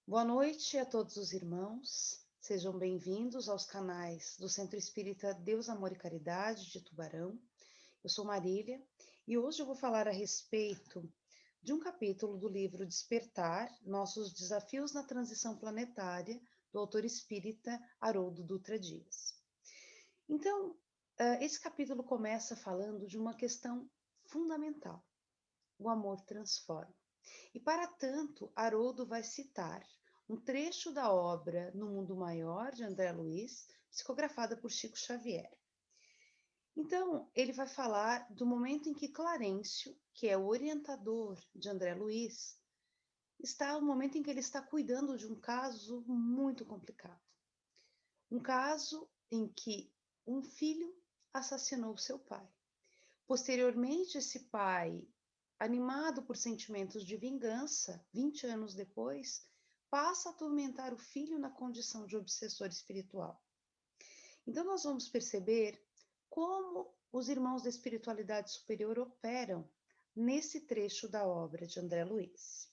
Boa noite a todos os irmãos. Sejam bem-vindos aos canais do Centro Espírita Deus, Amor e Caridade de Tubarão. Eu sou Marília e hoje eu vou falar a respeito de um capítulo do livro Despertar, Nossos Desafios na Transição Planetária, do autor espírita Haroldo Dutra Dias. Então, esse capítulo começa falando de uma questão fundamental: o amor transforma. E para tanto, Haroldo vai citar um trecho da obra No Mundo Maior, de André Luiz, psicografada por Chico Xavier. Então, ele vai falar do momento em que Clarencio, que é o orientador de André Luiz, está no momento em que ele está cuidando de um caso muito complicado. Um caso em que um filho assassinou seu pai. Posteriormente, esse pai, animado por sentimentos de vingança, 20 anos depois, passa a atormentar o filho na condição de obsessor espiritual. Então, nós vamos perceber como os irmãos da espiritualidade superior operam nesse trecho da obra de André Luiz.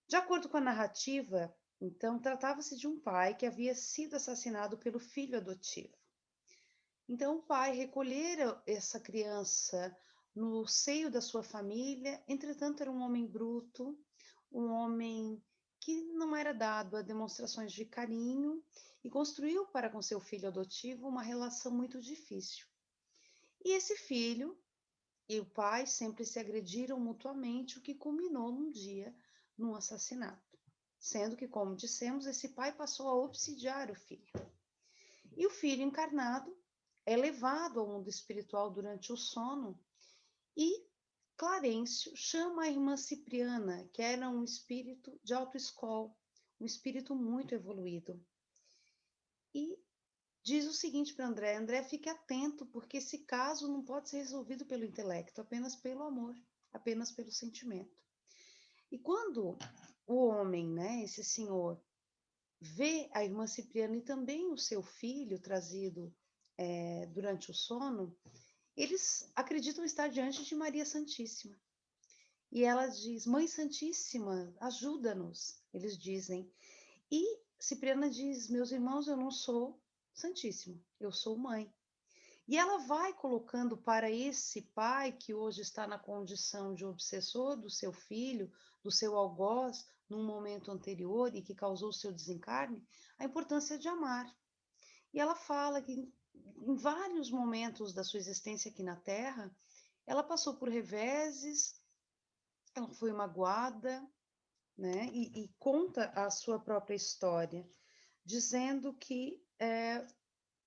De acordo com a narrativa, então, tratava-se de um pai que havia sido assassinado pelo filho adotivo. Então, o pai recolhera essa criança no seio da sua família, entretanto, era um homem bruto, um homem que não era dado a demonstrações de carinho e construiu para com seu filho adotivo uma relação muito difícil. E esse filho e o pai sempre se agrediram mutuamente, o que culminou num dia num assassinato. Sendo que, como dissemos, esse pai passou a obsidiar o filho. E o filho encarnado é levado ao mundo espiritual durante o sono e Clarencio chama a irmã Cipriana, que era um espírito de autoescola, um espírito muito evoluído. E diz o seguinte para André: André, fique atento, porque esse caso não pode ser resolvido pelo intelecto, apenas pelo amor, apenas pelo sentimento. E quando o homem, né, esse senhor, vê a irmã Cipriana e também o seu filho trazido durante o sono, eles acreditam estar diante de Maria Santíssima. E ela diz: Mãe Santíssima, ajuda-nos. Eles dizem. E Cipriana diz: Meus irmãos, eu não sou Santíssima, eu sou mãe. E ela vai colocando para esse pai que hoje está na condição de obsessor do seu filho, do seu algoz, num momento anterior e que causou o seu desencarne, a importância de amar. E ela fala que em vários momentos da sua existência aqui na Terra, ela passou por reveses, ela foi magoada, né? E conta a sua própria história, dizendo que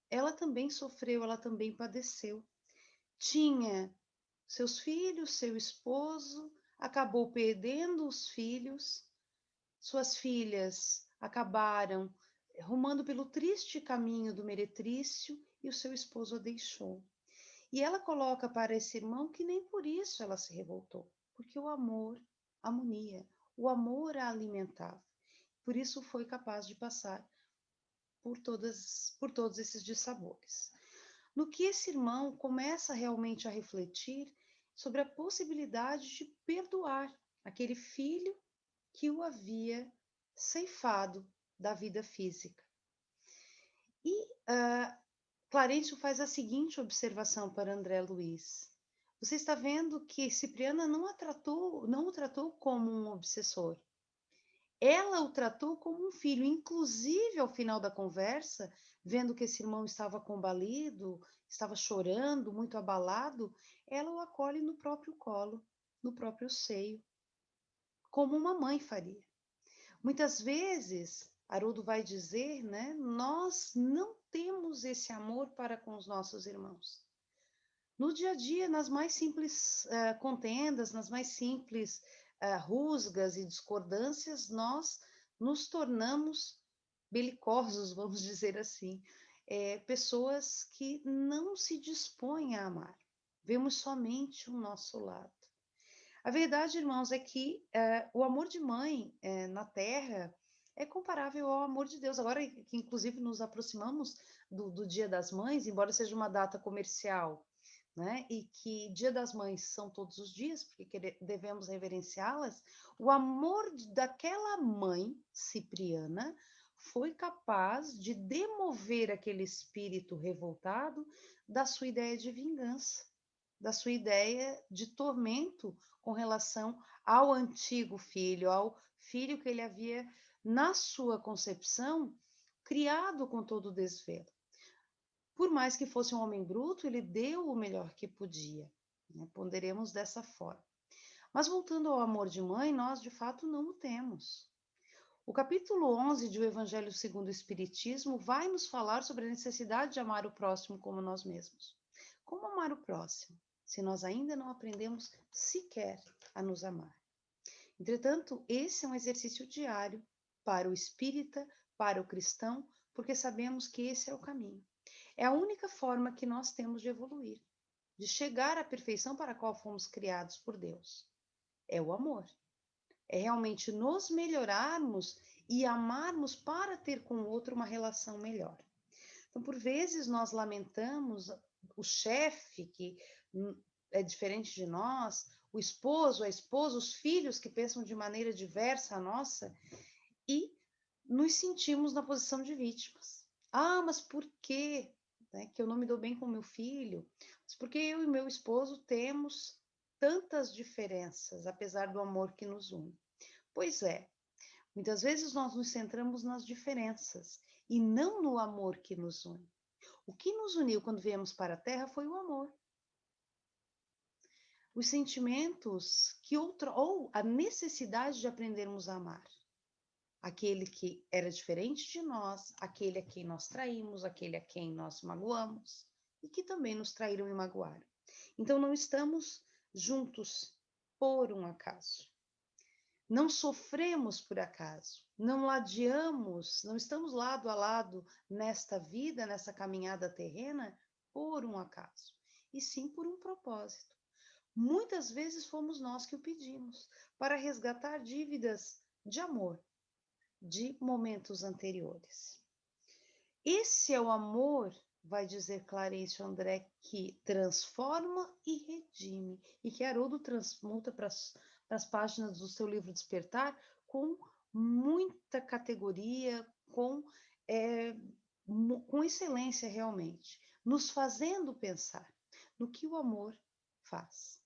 ela também sofreu, ela também padeceu. Tinha seus filhos, seu esposo, acabou perdendo os filhos, suas filhas acabaram rumando pelo triste caminho do meretrício e o seu esposo a deixou. E ela coloca para esse irmão que nem por isso ela se revoltou, porque o amor a munia, o amor a alimentava. Por isso foi capaz de passar por todos esses dissabores. No que esse irmão começa realmente a refletir sobre a possibilidade de perdoar aquele filho que o havia ceifado da vida física. E Clarencio faz a seguinte observação para André Luiz: você está vendo que Cipriana não o tratou como um obsessor. Ela o tratou como um filho. Inclusive, ao final da conversa, vendo que esse irmão estava combalido, estava chorando, muito abalado, ela o acolhe no próprio colo, no próprio seio, como uma mãe faria. Muitas vezes, Haroldo vai dizer, né, nós não temos esse amor para com os nossos irmãos. No dia a dia, nas mais simples contendas, nas mais simples rusgas e discordâncias, nós nos tornamos belicosos, vamos dizer assim, pessoas que não se dispõem a amar. Vemos somente o nosso lado. A verdade, irmãos, é que o amor de mãe na Terra é comparável ao amor de Deus. Agora que, inclusive, nos aproximamos do Dia das Mães, embora seja uma data comercial, né, e que Dia das Mães são todos os dias, porque devemos reverenciá-las, o amor daquela mãe cipriana foi capaz de demover aquele espírito revoltado da sua ideia de vingança, da sua ideia de tormento com relação ao antigo filho, ao filho que ele havia, na sua concepção, criado com todo o desvelo. Por mais que fosse um homem bruto, ele deu o melhor que podia, né? Ponderemos dessa forma. Mas voltando ao amor de mãe, nós de fato não o temos. O capítulo 11 do Evangelho segundo o Espiritismo vai nos falar sobre a necessidade de amar o próximo como nós mesmos. Como amar o próximo, se nós ainda não aprendemos sequer a nos amar? Entretanto, esse é um exercício diário para o espírita, para o cristão, porque sabemos que esse é o caminho. É a única forma que nós temos de evoluir, de chegar à perfeição para a qual fomos criados por Deus. É o amor. É realmente nos melhorarmos e amarmos para ter com o outro uma relação melhor. Então, por vezes, nós lamentamos o chefe que é diferente de nós, o esposo, a esposa, os filhos que pensam de maneira diversa a nossa, e nos sentimos na posição de vítimas. Ah, mas por quê? Né, que eu não me dou bem com meu filho? Mas porque eu e meu esposo temos tantas diferenças, apesar do amor que nos une. Pois é, muitas vezes nós nos centramos nas diferenças e não no amor que nos une. O que nos uniu quando viemos para a Terra foi o amor. Os sentimentos ou a necessidade de aprendermos a amar. Aquele que era diferente de nós, aquele a quem nós traímos, aquele a quem nós magoamos e que também nos traíram e magoaram. Então não estamos juntos por um acaso. Não sofremos por acaso, não ladeamos, não estamos lado a lado nesta vida, nessa caminhada terrena, por um acaso, e sim por um propósito. Muitas vezes fomos nós que o pedimos, para resgatar dívidas de amor, de momentos anteriores. Esse é o amor, vai dizer Clarice André, que transforma e redime, e que Haroldo transmuta para as páginas do seu livro Despertar com muita categoria, com excelência realmente, nos fazendo pensar no que o amor faz.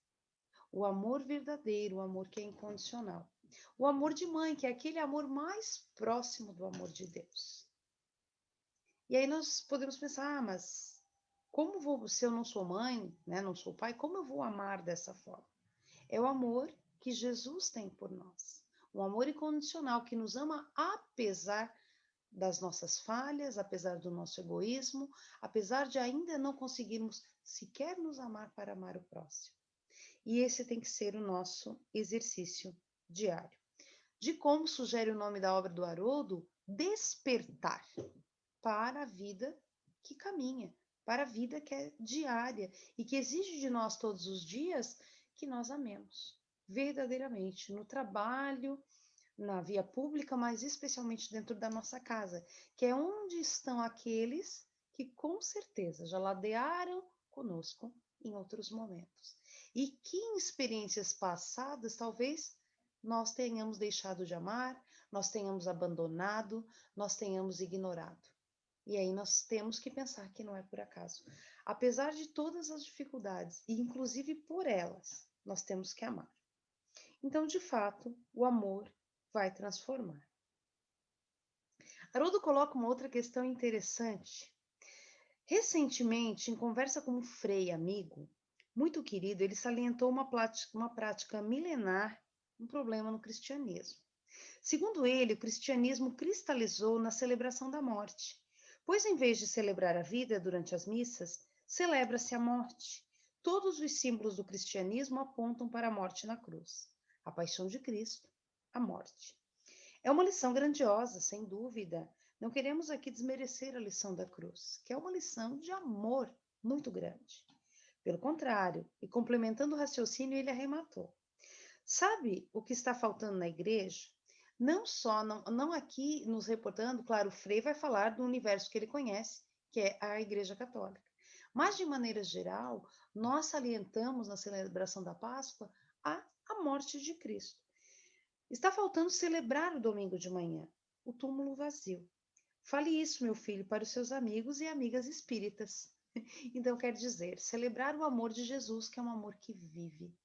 O amor verdadeiro, o amor que é incondicional. O amor de mãe, que é aquele amor mais próximo do amor de Deus. E aí nós podemos pensar, mas se eu não sou mãe, né, não sou pai, como eu vou amar dessa forma? É o amor que Jesus tem por nós. Um amor incondicional que nos ama apesar das nossas falhas, apesar do nosso egoísmo, apesar de ainda não conseguirmos sequer nos amar para amar o próximo. E esse tem que ser o nosso exercício diário. De como sugere o nome da obra do Haroldo, despertar para a vida que caminha, para a vida que é diária e que exige de nós todos os dias que nós amemos verdadeiramente no trabalho, na via pública, mas especialmente dentro da nossa casa, que é onde estão aqueles que com certeza já ladearam conosco em outros momentos e que em experiências passadas talvez nós tenhamos deixado de amar, nós tenhamos abandonado, nós tenhamos ignorado. E aí nós temos que pensar que não é por acaso. Apesar de todas as dificuldades, e inclusive por elas, nós temos que amar. Então, de fato, o amor vai transformar. Haroldo coloca uma outra questão interessante. Recentemente, em conversa com um frei amigo, muito querido, ele salientou uma prática milenar, um problema no cristianismo. Segundo ele, o cristianismo cristalizou na celebração da morte, pois em vez de celebrar a vida durante as missas, celebra-se a morte. Todos os símbolos do cristianismo apontam para a morte na cruz, a paixão de Cristo, a morte. É uma lição grandiosa, sem dúvida. Não queremos aqui desmerecer a lição da cruz, que é uma lição de amor muito grande. Pelo contrário, e complementando o raciocínio, ele arrematou. Sabe o que está faltando na igreja? Não aqui nos reportando, claro, o Frei vai falar do universo que ele conhece, que é a Igreja Católica. Mas, de maneira geral, nós salientamos na celebração da Páscoa a morte de Cristo. Está faltando celebrar o domingo de manhã, o túmulo vazio. Fale isso, meu filho, para os seus amigos e amigas espíritas. Então, quer dizer, celebrar o amor de Jesus, que é um amor que vive,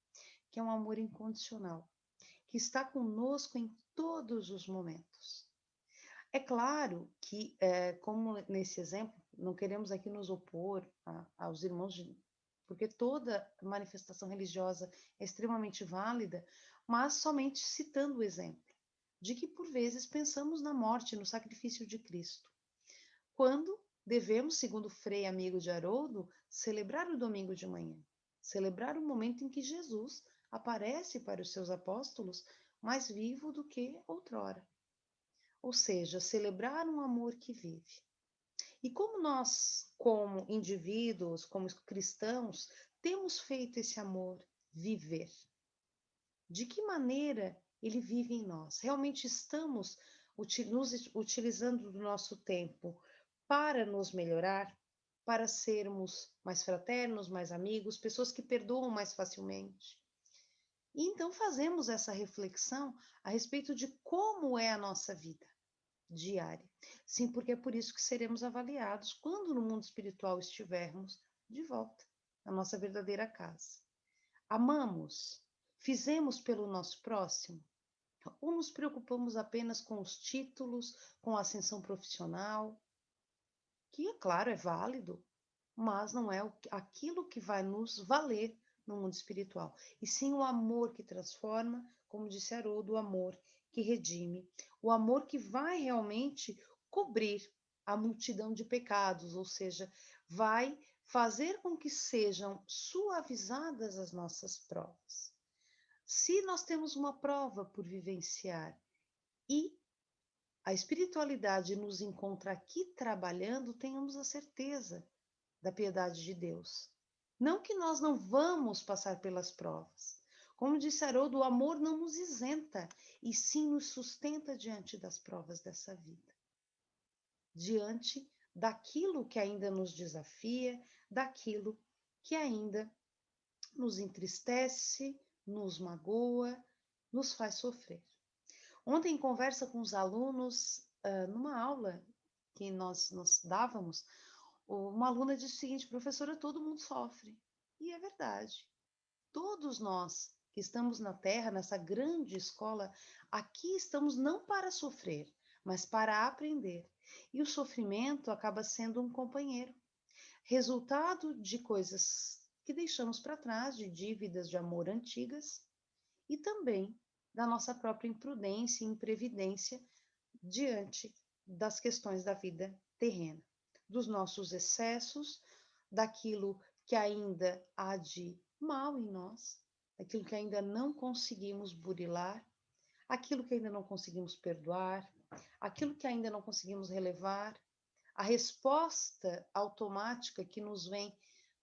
que é um amor incondicional, que está conosco em todos os momentos. É claro que, como nesse exemplo, não queremos aqui nos opor aos irmãos, porque toda manifestação religiosa é extremamente válida, mas somente citando o exemplo de que, por vezes, pensamos na morte, no sacrifício de Cristo, quando devemos, segundo Frei Amigo de Haroldo, celebrar o domingo de manhã, celebrar o momento em que Jesus aparece para os seus apóstolos mais vivo do que outrora. Ou seja, celebrar um amor que vive. E como nós, como indivíduos, como cristãos, temos feito esse amor viver? De que maneira ele vive em nós? Realmente estamos nos utilizando do nosso tempo para nos melhorar, para sermos mais fraternos, mais amigos, pessoas que perdoam mais facilmente? E então fazemos essa reflexão a respeito de como é a nossa vida diária. Sim, porque é por isso que seremos avaliados quando no mundo espiritual estivermos de volta à nossa verdadeira casa. Amamos? Fizemos pelo nosso próximo? Ou nos preocupamos apenas com os títulos, com a ascensão profissional, que, é claro, é válido, mas não é aquilo que vai nos valer no mundo espiritual, e sim o amor que transforma, como disse Haroldo, o amor que redime, o amor que vai realmente cobrir a multidão de pecados, ou seja, vai fazer com que sejam suavizadas as nossas provas. Se nós temos uma prova por vivenciar e a espiritualidade nos encontra aqui trabalhando, tenhamos a certeza da piedade de Deus. Não que nós não vamos passar pelas provas. Como disse Haroldo, o amor não nos isenta, e sim nos sustenta diante das provas dessa vida. Diante daquilo que ainda nos desafia, daquilo que ainda nos entristece, nos magoa, nos faz sofrer. Ontem, em conversa com os alunos, numa aula que nós dávamos, uma aluna disse o seguinte: professora, todo mundo sofre. E é verdade. Todos nós que estamos na Terra, nessa grande escola, aqui estamos não para sofrer, mas para aprender. E o sofrimento acaba sendo um companheiro, resultado de coisas que deixamos para trás, de dívidas de amor antigas, e também da nossa própria imprudência e imprevidência diante das questões da vida terrena, dos nossos excessos, daquilo que ainda há de mal em nós, daquilo que ainda não conseguimos burilar, aquilo que ainda não conseguimos perdoar, aquilo que ainda não conseguimos relevar, a resposta automática que nos vem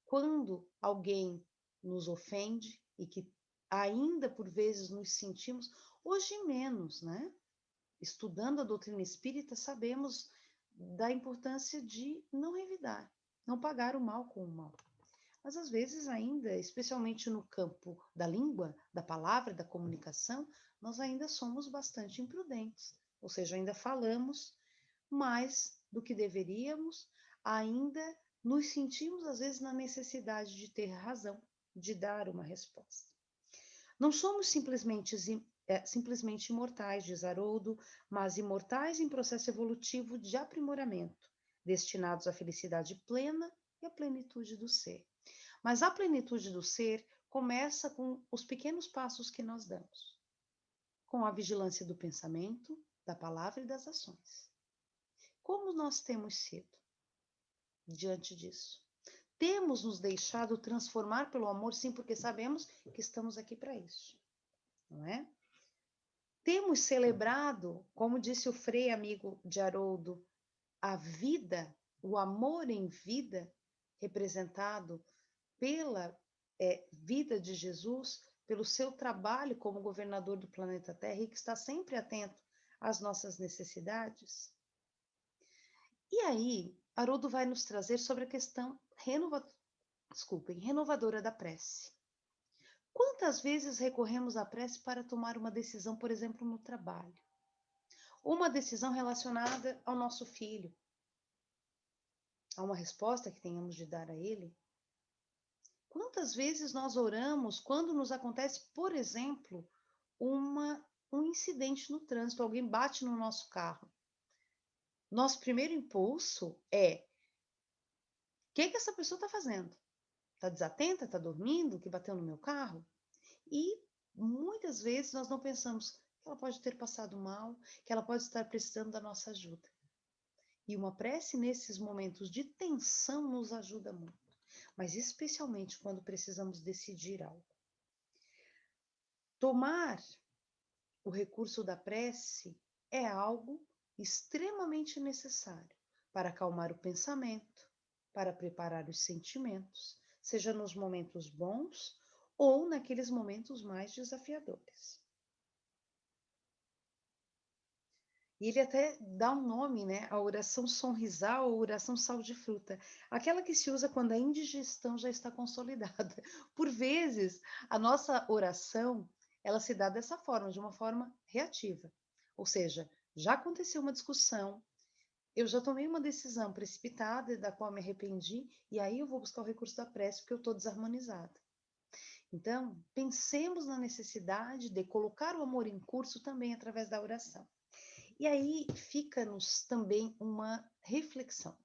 quando alguém nos ofende e que ainda por vezes nos sentimos, hoje menos, né? Estudando a doutrina espírita, sabemos da importância de não revidar, não pagar o mal com o mal. Mas às vezes ainda, especialmente no campo da língua, da palavra, da comunicação, nós ainda somos bastante imprudentes. Ou seja, ainda falamos mais do que deveríamos, ainda nos sentimos às vezes na necessidade de ter razão, de dar uma resposta. Não somos simplesmente imortais, diz Haroldo, mas imortais em processo evolutivo de aprimoramento, destinados à felicidade plena e à plenitude do ser. Mas a plenitude do ser começa com os pequenos passos que nós damos, com a vigilância do pensamento, da palavra e das ações. Como nós temos sido diante disso? Temos nos deixado transformar pelo amor, sim, porque sabemos que estamos aqui para isso, não é? Temos celebrado, como disse o Frei Amigo de Haroldo, a vida, o amor em vida, representado pela vida de Jesus, pelo seu trabalho como governador do planeta Terra e que está sempre atento às nossas necessidades. E aí, Haroldo vai nos trazer sobre a questão renovadora da prece. Quantas vezes recorremos à prece para tomar uma decisão, por exemplo, no trabalho? Uma decisão relacionada ao nosso filho, a uma resposta que tenhamos de dar a ele? Quantas vezes nós oramos quando nos acontece, por exemplo, um incidente no trânsito, alguém bate no nosso carro? Nosso primeiro impulso é: o que essa pessoa está fazendo? Está desatenta? Está dormindo? Que bateu no meu carro? E muitas vezes nós não pensamos que ela pode ter passado mal, que ela pode estar precisando da nossa ajuda. E uma prece nesses momentos de tensão nos ajuda muito, mas especialmente quando precisamos decidir algo. Tomar o recurso da prece é algo extremamente necessário para acalmar o pensamento, para preparar os sentimentos, seja nos momentos bons ou naqueles momentos mais desafiadores. E ele até dá um nome, né? A oração sonrisal ou oração sal de fruta. Aquela que se usa quando a indigestão já está consolidada. Por vezes, a nossa oração, ela se dá dessa forma, de uma forma reativa. Ou seja, já aconteceu uma discussão, eu já tomei uma decisão precipitada, da qual me arrependi, e aí eu vou buscar o recurso da prece, porque eu estou desarmonizada. Então, pensemos na necessidade de colocar o amor em curso também através da oração. E aí fica-nos também uma reflexão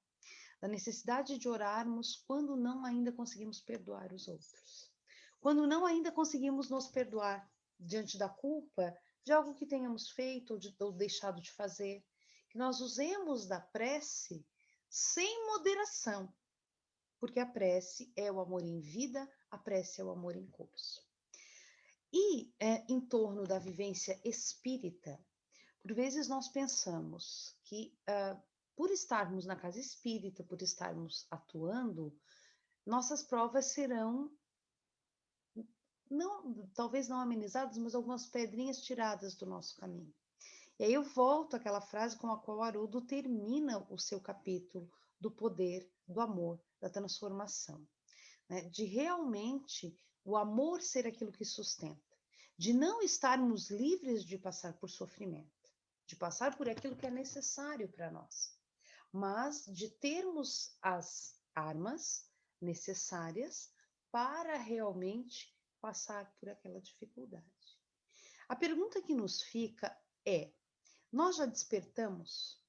da necessidade de orarmos quando não ainda conseguimos perdoar os outros. Quando não ainda conseguimos nos perdoar diante da culpa de algo que tenhamos feito ou deixado de fazer, que nós usemos da prece sem moderação, porque a prece é o amor em vida, a prece é o amor em curso. E em torno da vivência espírita, por vezes nós pensamos que, por estarmos na casa espírita, por estarmos atuando, nossas provas serão, não, talvez não amenizadas, mas algumas pedrinhas tiradas do nosso caminho. E aí eu volto àquela frase com a qual Haroldo termina o seu capítulo do poder, do amor, da transformação, né? De realmente o amor ser aquilo que sustenta, de não estarmos livres de passar por sofrimento, de passar por aquilo que é necessário para nós, mas de termos as armas necessárias para realmente passar por aquela dificuldade. A pergunta que nos fica é: nós já despertamos?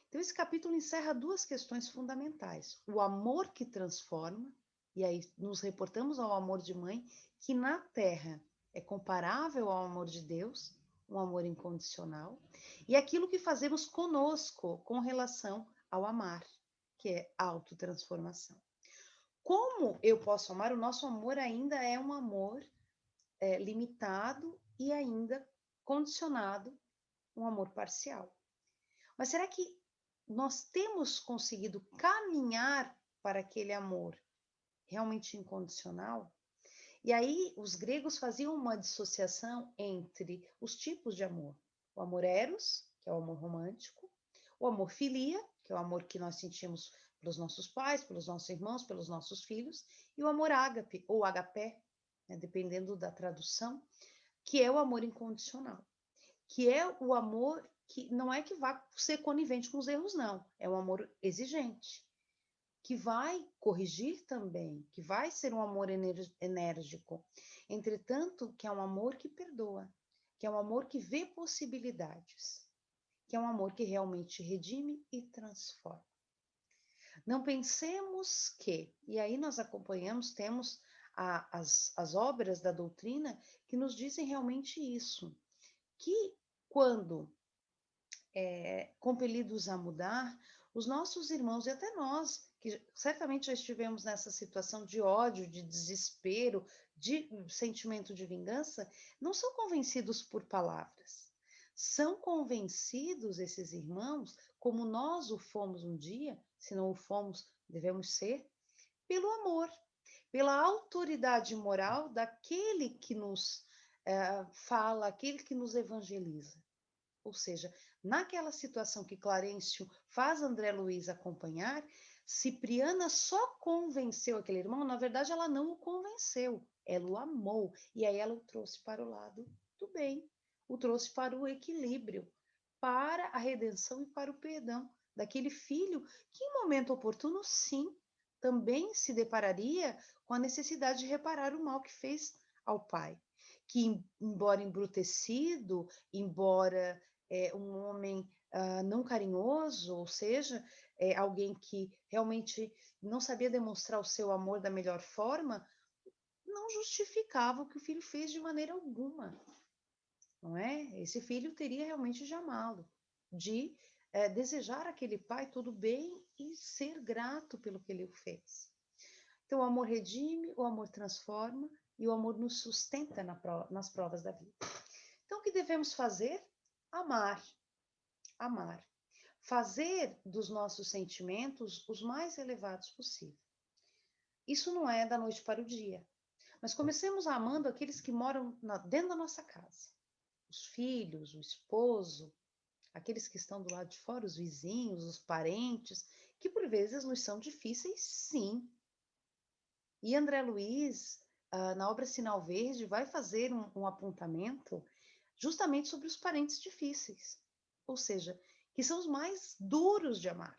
Então, esse capítulo encerra duas questões fundamentais: o amor que transforma, e aí nos reportamos ao amor de mãe, que na Terra é comparável ao amor de Deus, um amor incondicional, e aquilo que fazemos conosco com relação ao amar, que é a autotransformação. Como eu posso amar? O nosso amor ainda é um amor limitado e ainda condicionado, um amor parcial. Mas será que nós temos conseguido caminhar para aquele amor realmente incondicional? E aí os gregos faziam uma dissociação entre os tipos de amor. O amor eros, que é o amor romântico, o amor filia, que é o amor que nós sentimos pelos nossos pais, pelos nossos irmãos, pelos nossos filhos, e o amor ágape, ou agapé, né, dependendo da tradução, que é o amor incondicional, que é o amor que não é que vá ser conivente com os erros, não. É um amor exigente, que vai corrigir também, que vai ser um amor enérgico. Entretanto, que é um amor que perdoa, que é um amor que vê possibilidades, que é um amor que realmente redime e transforma. Não pensemos que, e aí nós acompanhamos, temos as obras da doutrina que nos dizem realmente isso, que quando compelidos a mudar, os nossos irmãos e até nós, que certamente já estivemos nessa situação de ódio, de desespero, de sentimento de vingança, não são convencidos por palavras. São convencidos, esses irmãos, como nós o fomos um dia, se não o fomos, devemos ser, pelo amor, pela autoridade moral daquele que nos fala, aquele que nos evangeliza. Ou seja, naquela situação que Clarencio faz André Luiz acompanhar, Cipriana só convenceu aquele irmão, na verdade ela não o convenceu, ela o amou, e aí ela o trouxe para o lado do bem, o trouxe para o equilíbrio, para a redenção e para o perdão daquele filho que em momento oportuno, sim, também se depararia com a necessidade de reparar o mal que fez ao pai, que embora embrutecido, embora um homem não carinhoso, ou seja, alguém que realmente não sabia demonstrar o seu amor da melhor forma, não justificava o que o filho fez de maneira alguma, não é? Esse filho teria realmente de amá-lo, de desejar aquele pai tudo bem e ser grato pelo que ele fez. Então, o amor redime, o amor transforma e o amor nos sustenta nas provas da vida. Então, o que devemos fazer? Amar. Amar. Fazer dos nossos sentimentos os mais elevados possível. Isso não é da noite para o dia. Mas comecemos amando aqueles que moram dentro da nossa casa. Os filhos, o esposo, aqueles que estão do lado de fora, os vizinhos, os parentes, que por vezes nos são difíceis, sim. E André Luiz, na obra Sinal Verde, vai fazer um apontamento justamente sobre os parentes difíceis, ou seja, que são os mais duros de amar.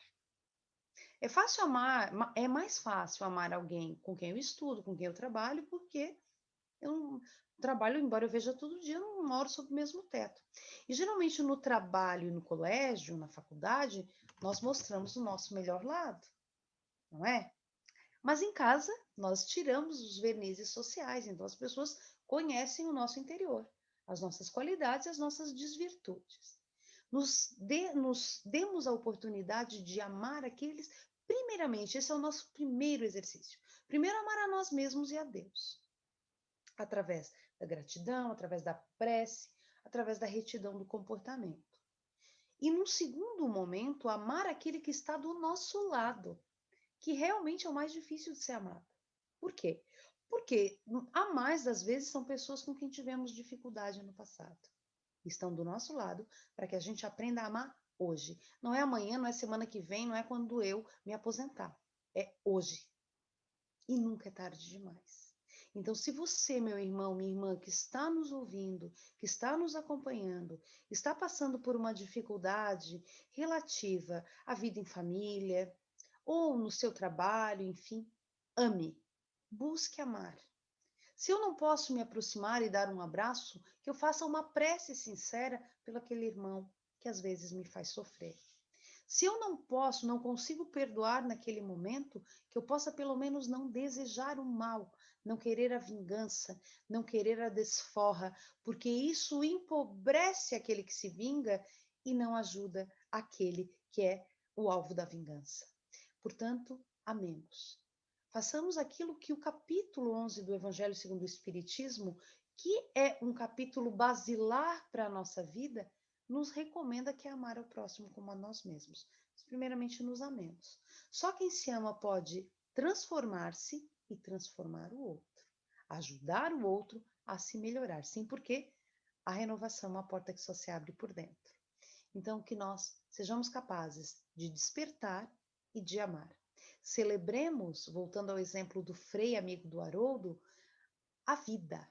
É fácil amar, é mais fácil amar alguém com quem eu estudo, com quem eu trabalho, porque eu trabalho, embora eu veja todo dia, não moro sob o mesmo teto. E geralmente no trabalho e no colégio, na faculdade, nós mostramos o nosso melhor lado, não é? Mas em casa, nós tiramos os vernizes sociais, então as pessoas conhecem o nosso interior, as nossas qualidades, as nossas desvirtudes. Nos demos a oportunidade de amar aqueles, primeiramente, esse é o nosso primeiro exercício. Primeiro, amar a nós mesmos e a Deus, através da gratidão, através da prece, através da retidão do comportamento. E num segundo momento, amar aquele que está do nosso lado, que realmente é o mais difícil de ser amado. Por quê? Porque a mais das vezes são pessoas com quem tivemos dificuldade no passado. Estão do nosso lado para que a gente aprenda a amar hoje. Não é amanhã, não é semana que vem, não é quando eu me aposentar. É hoje. E nunca é tarde demais. Então, se você, meu irmão, minha irmã, que está nos ouvindo, que está nos acompanhando, está passando por uma dificuldade relativa à vida em família, ou no seu trabalho, enfim, ame, busque amar. Se eu não posso me aproximar e dar um abraço, que eu faça uma prece sincera pelo aquele irmão que às vezes me faz sofrer. Se eu não posso, não consigo perdoar naquele momento, que eu possa pelo menos não desejar o mal, não querer a vingança, não querer a desforra, porque isso empobrece aquele que se vinga e não ajuda aquele que é o alvo da vingança. Portanto, amemos. Façamos aquilo que o capítulo 11 do Evangelho segundo o Espiritismo, que é um capítulo basilar para a nossa vida, nos recomenda, que é amar ao próximo como a nós mesmos. Mas, primeiramente, nos amemos. Só quem se ama pode transformar-se e transformar o outro. Ajudar o outro a se melhorar. Sim, porque a renovação é uma porta que só se abre por dentro. Então, que nós sejamos capazes de despertar e de amar. Celebremos, voltando ao exemplo do Frei amigo do Haroldo, a vida.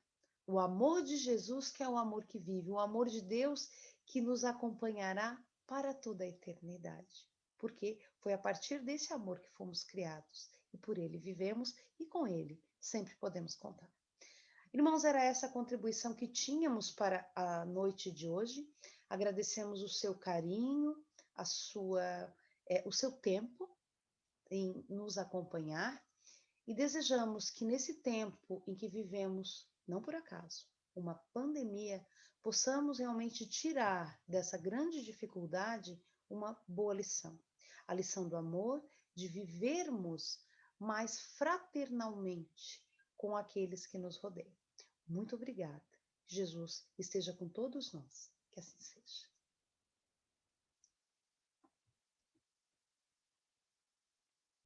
O amor de Jesus, que é o amor que vive, o amor de Deus que nos acompanhará para toda a eternidade. Porque foi a partir desse amor que fomos criados e por ele vivemos e com ele sempre podemos contar. Irmãos, era essa a contribuição que tínhamos para a noite de hoje. Agradecemos o seu carinho, o seu tempo em nos acompanhar e desejamos que nesse tempo em que vivemos, não por acaso, uma pandemia, possamos realmente tirar dessa grande dificuldade uma boa lição. A lição do amor, de vivermos mais fraternalmente com aqueles que nos rodeiam. Muito obrigada. Jesus esteja com todos nós. Que assim seja.